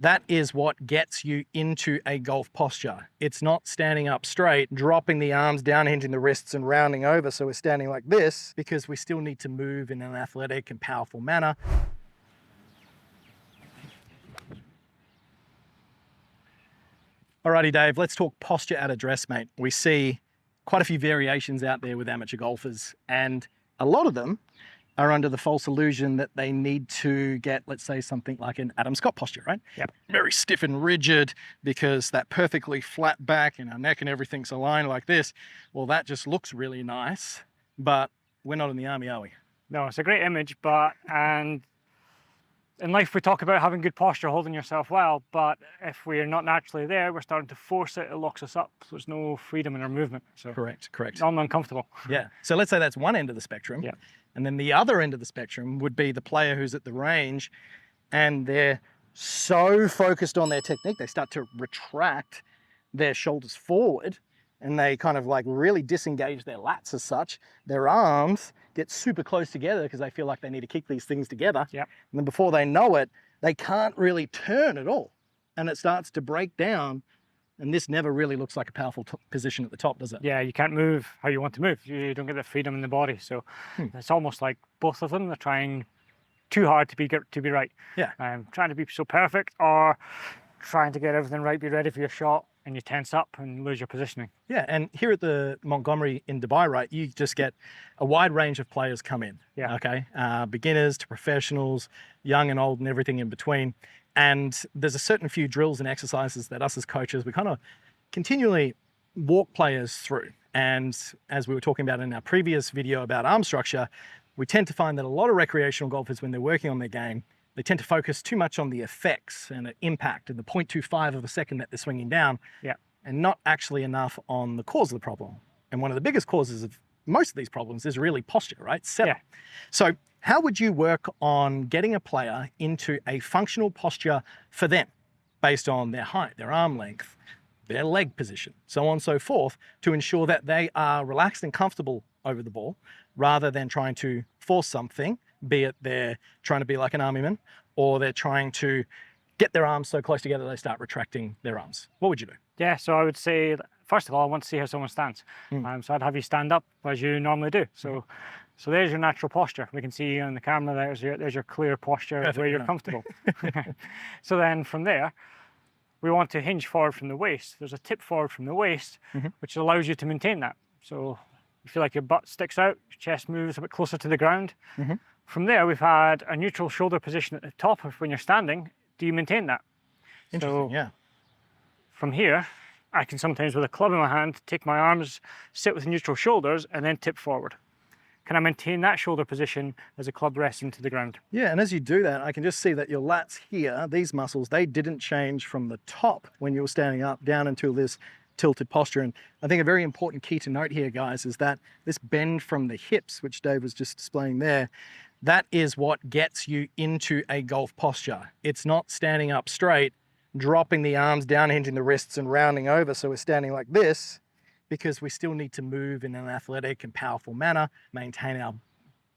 That is what gets you into a golf posture. It's not standing up straight, dropping the arms down, hinging the wrists and rounding over so we're standing like this, because we still need to move in an athletic and powerful manner. Alrighty, Dave, let's talk posture at address, mate. We see quite a few variations out there with amateur golfers, and a lot of them are under the false illusion that they need to get, let's say, something like an Adam Scott posture, right? Yep. Very stiff and rigid, because that perfectly flat back and our neck and everything's aligned like this. Well, that just looks really nice, but we're not in the army, are we? No, it's a great image, but and in life we talk about having good posture, holding yourself well, but if we're not naturally there, we're starting to force it, it locks us up. So there's no freedom in our movement. So Correct. I'm uncomfortable. Yeah. So let's say that's one end of the spectrum. Yeah. And then the other end of the spectrum would be the player who's at the range and they're so focused on their technique, they start to retract their shoulders forward and they kind of like really disengage their lats as such. Their arms get super close together because they feel like they need to keep these things together. Yep. And then before they know it, they can't really turn at all. And it starts to break down. And this never really looks like a powerful position at the top, does it? Yeah, you can't move how you want to move. You don't get the freedom in the body. So it's almost like both of them, they're trying too hard to be right. Yeah. Trying to be so perfect or trying to get everything right, be ready for your shot, and you tense up and lose your positioning. Yeah, and here at the Montgomery in Dubai, right, you just get a wide range of players come in. Yeah. Okay, beginners to professionals, young and old and everything in between. And there's a certain few drills and exercises that us as coaches, we kind of continually walk players through. And as we were talking about in our previous video about arm structure, we tend to find that a lot of recreational golfers, when they're working on their game, they tend to focus too much on the effects and the impact and the 0.25 of a second that they're swinging down, Yeah. and not actually enough on the cause of the problem. And one of the biggest causes of most of these problems is really posture, right? Setup. Yeah. So how would you work on getting a player into a functional posture for them based on their height, their arm length, their leg position, so on and so forth, to ensure that they are relaxed and comfortable over the ball rather than trying to force something, be it they're trying to be like an armyman or they're trying to get their arms so close together they start retracting their arms? What would you do? Yeah, so I would say, first of all, I want to see how someone stands. So I'd have you stand up as you normally do. So there's your natural posture. We can see on the camera, there's your clear posture. Perfect, where you're comfortable. So then from there, we want to hinge forward from the waist. There's a tip forward from the waist, which allows you to maintain that. So you feel like your butt sticks out, your chest moves a bit closer to the ground. From there, we've had a neutral shoulder position at the top of when you're standing. Do you maintain that? Interesting, So, yeah. From here, I can sometimes, with a club in my hand, take my arms, sit with neutral shoulders, and then tip forward. Can I maintain that shoulder position as a club resting to the ground? Yeah, and as you do that, I can just see that your lats here, these muscles, they didn't change from the top when you were standing up down into this tilted posture. And I think a very important key to note here, guys, is that this bend from the hips, which Dave was just displaying there, that is what gets you into a golf posture. It's not standing up straight, dropping the arms down, hinging the wrists and rounding over so we're standing like this, because we still need to move in an athletic and powerful manner, maintain our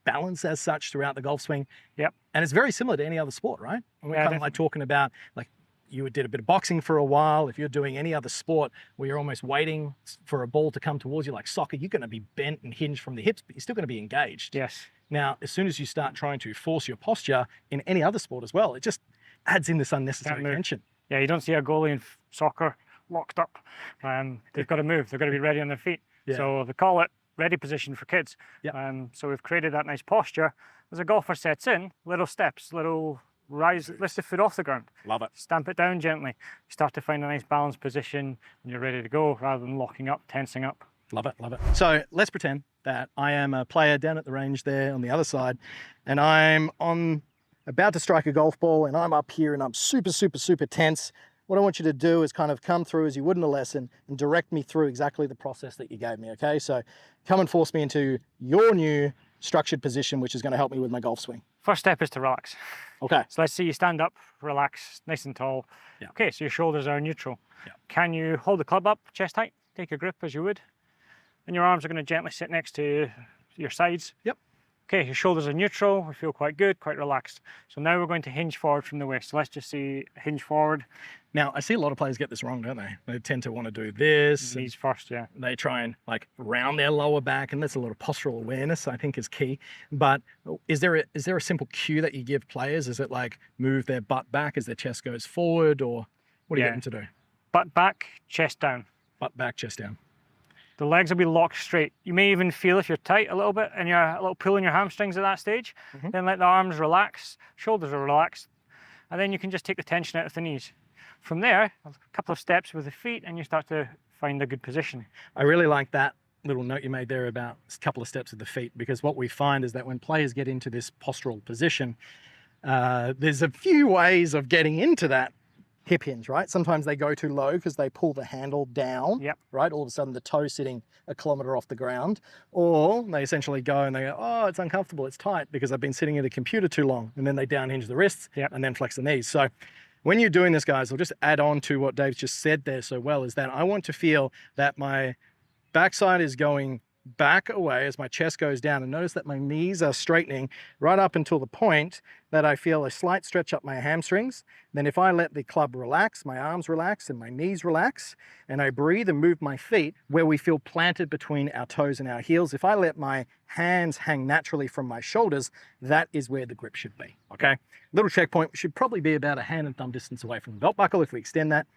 balance as such throughout the golf swing. Yep. And it's very similar to any other sport, right? And we're Yeah, kind of like talking about, like, you did a bit of boxing for a while. If you're doing any other sport where you're almost waiting for a ball to come towards you, like soccer, you're going to be bent and hinged from the hips, but you're still going to be engaged. Yes. Now, as soon as you start trying to force your posture in any other sport as well, it just adds in this unnecessary tension. Yeah, you don't see a goalie in soccer locked up. They've got to move. They've got to be ready on their feet. Yeah. So they call it ready position for kids. Yep. So we've created that nice posture. As a golfer sets in, little steps, little rise, lift the foot off the ground. Love it. Stamp it down gently. You start to find a nice balanced position and you're ready to go rather than locking up, tensing up. Love it, love it. So let's pretend that I am a player down at the range there on the other side, and I'm about to strike a golf ball, and I'm up here and I'm super, super, super tense. What I want you to do is kind of come through as you would in a lesson and direct me through exactly the process that you gave me, okay? So come and force me into your new structured position, which is going to help me with my golf swing. First step is to relax. Okay. So let's say you stand up, relax, nice and tall. Yeah. Okay, so your shoulders are neutral. Yeah. Can you hold the club up, chest height? Take a grip as you would. And your arms are going to gently sit next to your sides. Yep. Okay, your shoulders are neutral. We feel quite good, quite relaxed. So now we're going to hinge forward from the waist. So let's just see hinge forward. Now, I see a lot of players get this wrong, don't they? They tend to want to do this. Knees first, yeah. They try and like round their lower back, and there's a lot of postural awareness, I think, is key. But is there a simple cue that you give players? Is it like move their butt back as their chest goes forward, or what do you get them to do? Butt back, chest down. Butt back, chest down. The legs will be locked straight. You may even feel if you're tight a little bit and you're a little pull in your hamstrings at that stage. Then let the arms relax, shoulders are relaxed, and then you can just take the tension out of the knees. From there, a couple of steps with the feet and you start to find a good position. I really like that little note you made there about a couple of steps with the feet, because what we find is that when players get into this postural position, there's a few ways of getting into that hip hinge, right? Sometimes they go too low because they pull the handle down, right? All of a sudden the toe sitting a kilometer off the ground, or they essentially go and they go, oh, it's uncomfortable, it's tight because I've been sitting at a computer too long, and then they down hinge the wrists and then flex the knees. So when you're doing this, guys, I'll just add on to what Dave's just said there so well, is that I want to feel that my backside is going back away as my chest goes down, and notice that my knees are straightening right up until the point that I feel a slight stretch up my hamstrings. Then if I let the club relax, my arms relax and my knees relax, and I breathe and move my feet where we feel planted between our toes and our heels, if I let my hands hang naturally from my shoulders, that is where the grip should be, okay? Little checkpoint, we should probably be about a hand and thumb distance away from the belt buckle if we extend that.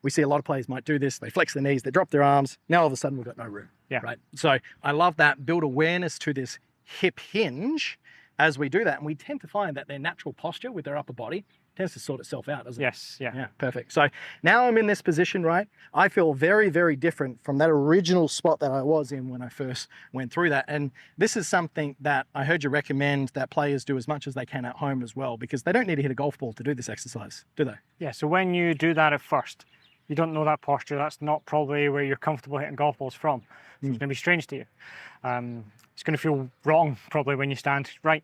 We see a lot of players might do this, they flex their knees, they drop their arms, now all of a sudden we've got no room, right? So I love that, build awareness to this hip hinge as we do that, and we tend to find that their natural posture with their upper body tends to sort itself out, doesn't it? Yes, Yeah, perfect. So now I'm in this position, right? I feel very, very different from that original spot that I was in when I first went through that. And this is something that I heard you recommend that players do as much as they can at home as well, because they don't need to hit a golf ball to do this exercise, do they? Yeah, so when you do that at first, you don't know that posture. That's not probably where you're comfortable hitting golf balls from. So it's going to be strange to you. It's going to feel wrong probably when you stand right.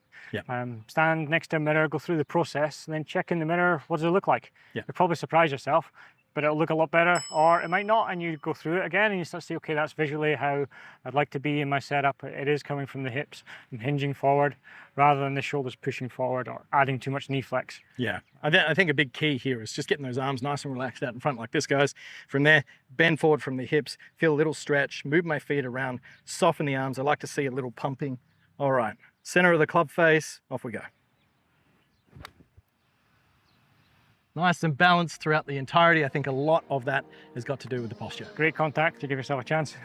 Stand next to a mirror, go through the process, and then check in the mirror, what does it look like? You'll probably surprise yourself, but it'll look a lot better, or it might not, and you go through it again and you start to see, okay, that's visually how I'd like to be in my setup. It is coming from the hips and hinging forward rather than the shoulders pushing forward or adding too much knee flex. Yeah, I think a big key here is just getting those arms nice and relaxed out in front like this, guys. From there, bend forward from the hips, feel a little stretch, move my feet around, soften the arms. I like to see a little pumping. All right, center of the club face, off we go. Nice and balanced throughout the entirety. I think a lot of that has got to do with the posture. Great contact, you give yourself a chance.